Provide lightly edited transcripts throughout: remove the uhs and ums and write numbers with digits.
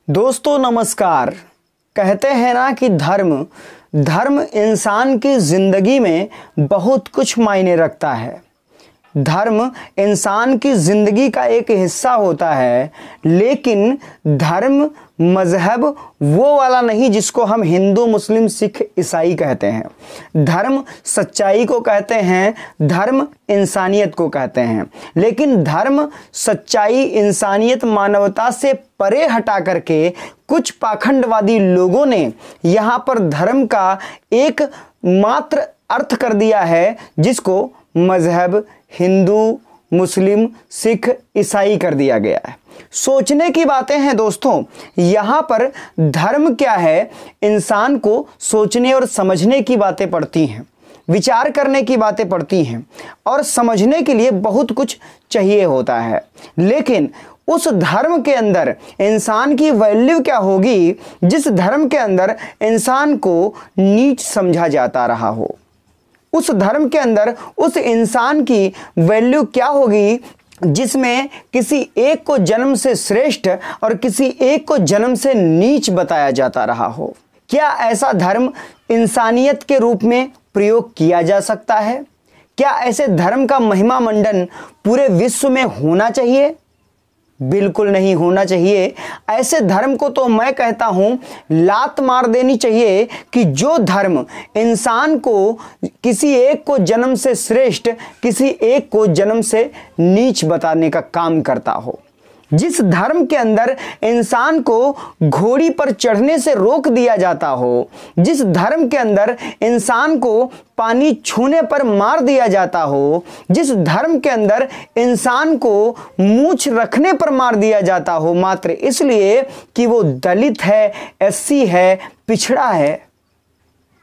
दोस्तों नमस्कार। कहते हैं ना कि धर्म इंसान की ज़िंदगी में बहुत कुछ मायने रखता है। धर्म इंसान की ज़िंदगी का एक हिस्सा होता है, लेकिन धर्म मज़हब वो वाला नहीं जिसको हम हिंदू मुस्लिम सिख ईसाई कहते हैं। धर्म सच्चाई को कहते हैं, धर्म इंसानियत को कहते हैं। लेकिन धर्म सच्चाई इंसानियत मानवता से परे हटा करके कुछ पाखंडवादी लोगों ने यहाँ पर धर्म का एक मात्र अर्थ कर दिया है, जिसको मज़हब हिंदू मुस्लिम सिख ईसाई कर दिया गया है। सोचने की बातें हैं दोस्तों। यहाँ पर धर्म क्या है, इंसान को सोचने और समझने की बातें पड़ती हैं, विचार करने की बातें पड़ती हैं और समझने के लिए बहुत कुछ चाहिए होता है। लेकिन उस धर्म के अंदर इंसान की वैल्यू क्या होगी जिस धर्म के अंदर इंसान को नीच समझा जाता रहा हो? उस धर्म के अंदर उस इंसान की वैल्यू क्या होगी जिसमें किसी एक को जन्म से श्रेष्ठ और किसी एक को जन्म से नीच बताया जाता रहा हो? क्या ऐसा धर्म इंसानियत के रूप में प्रयोग किया जा सकता है? क्या ऐसे धर्म का महिमा मंडन पूरे विश्व में होना चाहिए? बिल्कुल नहीं होना चाहिए। ऐसे धर्म को तो मैं कहता हूं लात मार देनी चाहिए कि जो धर्म इंसान को किसी एक को जन्म से श्रेष्ठ किसी एक को जन्म से नीच बताने का काम करता हो, जिस धर्म के अंदर इंसान को घोड़ी पर चढ़ने से रोक दिया जाता हो, जिस धर्म के अंदर इंसान को पानी छूने पर मार दिया जाता हो, जिस धर्म के अंदर इंसान को मूंछ रखने पर मार दिया जाता हो मात्र इसलिए कि वो दलित है, एससी है, पिछड़ा है।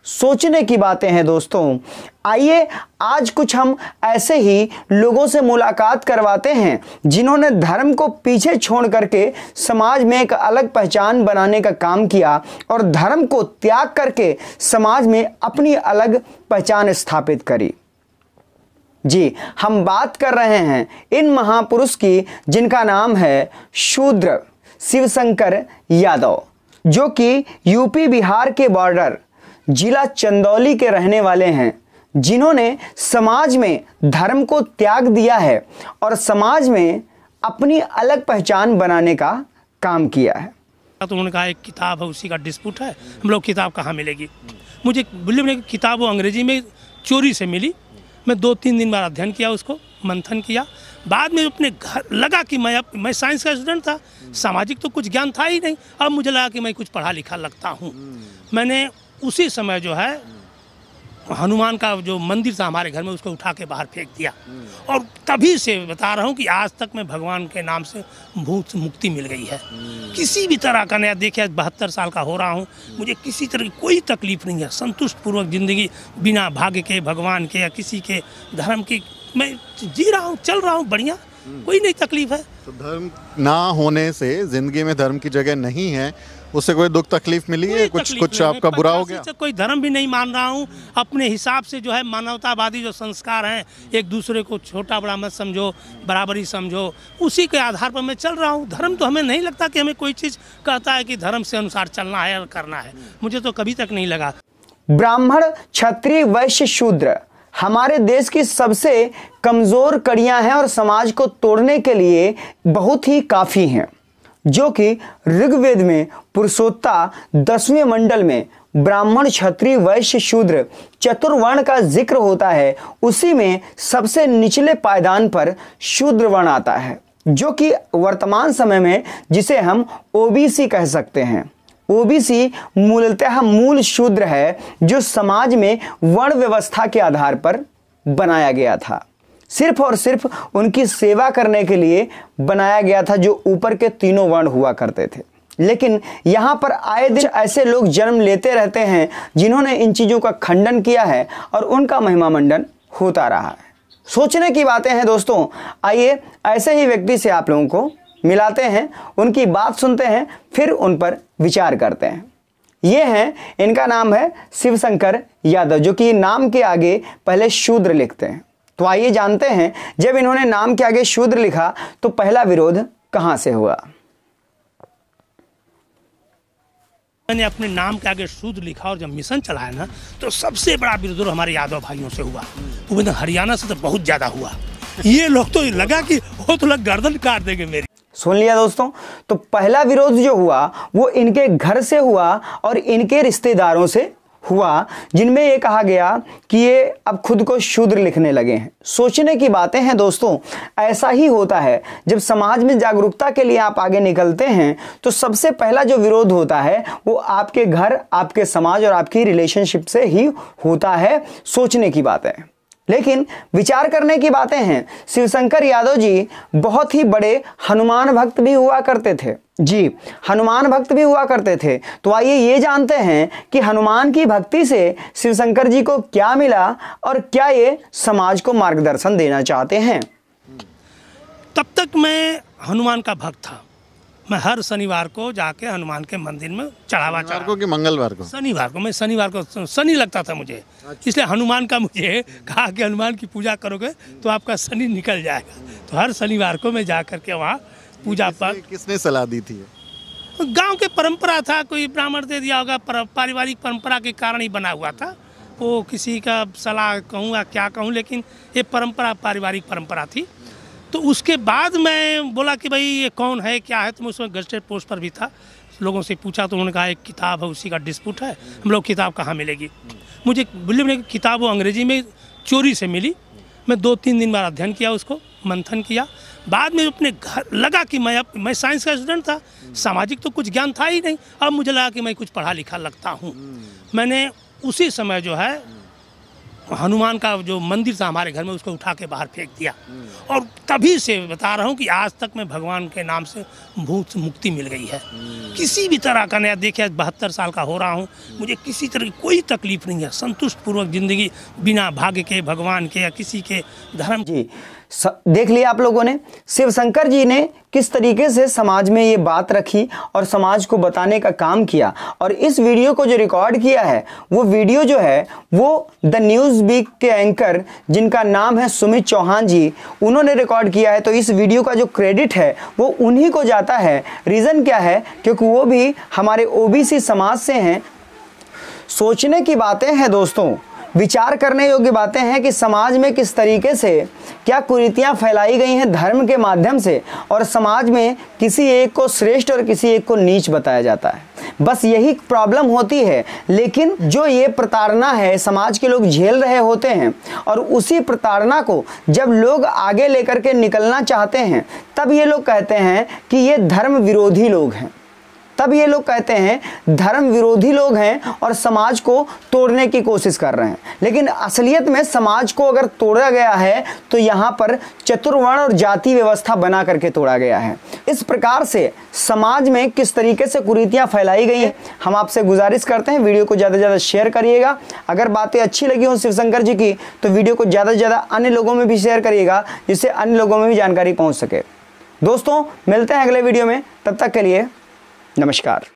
सोचने की बातें हैं दोस्तों। आइए आज कुछ हम ऐसे ही लोगों से मुलाकात करवाते हैं जिन्होंने धर्म को पीछे छोड़ करके समाज में एक अलग पहचान बनाने का काम किया और धर्म को त्याग करके समाज में अपनी अलग पहचान स्थापित करी। जी, हम बात कर रहे हैं इन महापुरुष की जिनका नाम है शूद्र शिवशंकर यादव, जो कि यूपी बिहार के बॉर्डर जिला चंदौली के रहने वाले हैं, जिन्होंने समाज में धर्म को त्याग दिया है और समाज में अपनी अलग पहचान बनाने का काम किया है। तो उन्होंने कहा एक किताब है, उसी का डिस्प्यूट है, हम लोग किताब कहाँ मिलेगी। मुझे बोले किताब वो अंग्रेजी में चोरी से मिली। मैं 2-3 दिन बाद अध्ययन किया, उसको मंथन किया। बाद में अपने घर लगा कि मैं साइंस का स्टूडेंट था, सामाजिक तो कुछ ज्ञान था ही नहीं। अब मुझे लगा कि मैं कुछ पढ़ा लिखा लगता हूँ। मैंने उसी समय जो है हनुमान का जो मंदिर था हमारे घर में, उसको उठा के बाहर फेंक दिया। और तभी से बता रहा हूँ कि आज तक मैं भगवान के नाम से भूत मुक्ति मिल गई है। किसी भी तरह का नया, देखिए 72 साल का हो रहा हूँ, मुझे किसी तरह की कोई तकलीफ नहीं है। संतुष्ट पूर्वक जिंदगी बिना भाग्य के, भगवान के या किसी के धर्म की मैं जी रहा हूँ, चल रहा हूँ बढ़िया, कोई नहीं तकलीफ है। तो धर्म ना होने से जिंदगी में धर्म की जगह नहीं है, उससे कोई दुख तकलीफ मिली है? कुछ आपका बुरा हो गया? कोई धर्म भी नहीं मान रहा हूँ। अपने हिसाब से जो है मानवतावादी जो संस्कार हैं, एक दूसरे को छोटा बड़ा मत समझो, बराबरी समझो, उसी के आधार पर मैं चल रहा हूँ। धर्म तो हमें नहीं लगता कि हमें कोई चीज़ कहता है कि धर्म से अनुसार चलना है और करना है, मुझे तो कभी तक नहीं लगा। ब्राह्मण, क्षत्रिय, वैश्य, शूद्र हमारे देश की सबसे कमजोर कड़ियां हैं और समाज को तोड़ने के लिए बहुत ही काफ़ी हैं, जो कि ऋग्वेद में पुरुषोत्ता 10वें मंडल में ब्राह्मण, क्षत्रिय, वैश्य, शूद्र चतुर्वर्ण का जिक्र होता है। उसी में सबसे निचले पायदान पर शूद्र वर्ण आता है, जो कि वर्तमान समय में जिसे हम ओबीसी कह सकते हैं। ओबीसी मूलतः मूल शूद्र है, जो समाज में वर्ण व्यवस्था के आधार पर बनाया गया था, सिर्फ और सिर्फ उनकी सेवा करने के लिए बनाया गया था, जो ऊपर के तीनों वर्ण हुआ करते थे। लेकिन यहाँ पर आए दिन ऐसे लोग जन्म लेते रहते हैं जिन्होंने इन चीज़ों का खंडन किया है और उनका महिमा मंडन होता रहा है। सोचने की बातें हैं दोस्तों। आइए ऐसे ही व्यक्ति से आप लोगों को मिलाते हैं, उनकी बात सुनते हैं, फिर उन पर विचार करते हैं। ये हैं, इनका नाम है शिवशंकर यादव, जो कि नाम के आगे पहले शूद्र लिखते हैं। तो आइए जानते हैं, जब इन्होंने नाम के आगे शूद्र लिखा तो पहला विरोध कहां से हुआ। मैंने अपने नाम के आगे शूद्र लिखा और जब मिशन चलाया ना तो सबसे बड़ा विरोध हमारे यादव भाइयों से हुआ। वो मतलब हरियाणा से तो बहुत ज़्यादा हुआ। ये लोग तो लगा कि वो तो लग गर्दन काट देंगे मेरी। सुन लिया दोस्तों, तो पहला विरोध जो हुआ वो इनके घर से हुआ और इनके रिश्तेदारों से हुआ, जिनमें ये कहा गया कि ये अब खुद को शूद्र लिखने लगे हैं। सोचने की बातें हैं दोस्तों। ऐसा ही होता है, जब समाज में जागरूकता के लिए आप आगे निकलते हैं तो सबसे पहला जो विरोध होता है वो आपके घर, आपके समाज और आपकी रिलेशनशिप से ही होता है। सोचने की बातें, लेकिन विचार करने की बातें हैं। शिवशंकर यादव जी बहुत ही बड़े हनुमान भक्त भी हुआ करते थे। जी, हनुमान भक्त भी हुआ करते थे। तो आइए ये जानते हैं कि हनुमान की भक्ति से शिवशंकर जी को क्या मिला और क्या ये समाज को मार्गदर्शन देना चाहते हैं। तब तक मैं हनुमान का भक्त था। मैं हर शनिवार को जाके हनुमान के मंदिर में चढ़ावा को कि मंगलवार को? शनिवार को। मैं शनिवार को शनि लगता था मुझे, इसलिए हनुमान का मुझे कहा कि हनुमान की पूजा करोगे तो आपका शनि निकल जाएगा। तो हर शनिवार को मैं जा करके वहाँ पूजा पाठ। किसने सलाह दी थी? गांव के परंपरा था, कोई ब्राह्मण दे दिया होगा, पारिवारिक परंपरा के कारण ही बना हुआ था। वो किसी का सलाह कहूँ या क्या कहूँ, लेकिन ये परंपरा पारिवारिक परंपरा थी। तो उसके बाद मैं बोला कि भाई ये कौन है, क्या है। तो मैं उसमें गजटेड पोस्ट पर भी था। लोगों से पूछा तो उन्होंने कहा एक किताब है, उसी का डिस्प्यूट है। हम लोग किताब कहाँ मिलेगी? मुझे बिलीव नहीं, किताब वो अंग्रेजी में चोरी से मिली। मैं 2-3 दिन बाद अध्ययन किया, उसको मंथन किया। बाद में अपने घर लगा कि मैं साइंस का स्टूडेंट था, सामाजिक तो कुछ ज्ञान था ही नहीं। अब मुझे लगा कि मैं कुछ पढ़ा लिखा लगता हूँ। मैंने उसी समय जो है हनुमान का जो मंदिर था हमारे घर में, उसको उठा के बाहर फेंक दिया। और तभी से बता रहा हूँ कि आज तक मैं भगवान के नाम से भूत मुक्ति मिल गई है। किसी भी तरह का नया, देखिए 72 साल का हो रहा हूँ, मुझे किसी तरह की कोई तकलीफ नहीं है। संतुष्ट पूर्वक जिंदगी, बिना भाग्य के, भगवान के या किसी के धर्म। जी, देख लिया आप लोगों ने शिवशंकर जी ने किस तरीके से समाज में ये बात रखी और समाज को बताने का काम किया। और इस वीडियो को जो रिकॉर्ड किया है, वो वीडियो जो है वो द न्यूज़ वीक के एंकर जिनका नाम है सुमित चौहान जी, उन्होंने रिकॉर्ड किया है। तो इस वीडियो का जो क्रेडिट है वो उन्हीं को जाता है। रीज़न क्या है? क्योंकि वो भी हमारे ओबीसी समाज से हैं। सोचने की बातें हैं दोस्तों, विचार करने योग्य बातें हैं कि समाज में किस तरीके से क्या कुरीतियां फैलाई गई हैं धर्म के माध्यम से, और समाज में किसी एक को श्रेष्ठ और किसी एक को नीच बताया जाता है। बस यही प्रॉब्लम होती है। लेकिन जो ये प्रताड़ना है समाज के लोग झेल रहे होते हैं, और उसी प्रताड़ना को जब लोग आगे लेकर के निकलना चाहते हैं, तब ये लोग कहते हैं कि ये धर्म विरोधी लोग हैं। तब ये लोग कहते हैं धर्म विरोधी लोग हैं और समाज को तोड़ने की कोशिश कर रहे हैं। लेकिन असलियत में समाज को अगर तोड़ा गया है तो यहाँ पर चतुर्वर्ण और जाति व्यवस्था बना करके तोड़ा गया है। इस प्रकार से समाज में किस तरीके से कुरीतियाँ फैलाई गई हैं, हम आपसे गुजारिश करते हैं वीडियो को ज़्यादा से ज़्यादा शेयर करिएगा। अगर बातें अच्छी लगी हो शिवशंकर जी की तो वीडियो को ज़्यादा से ज़्यादा अन्य लोगों में भी शेयर करिएगा, जिससे अन्य लोगों में भी जानकारी पहुँच सके। दोस्तों मिलते हैं अगले वीडियो में, तब तक के लिए नमस्कार।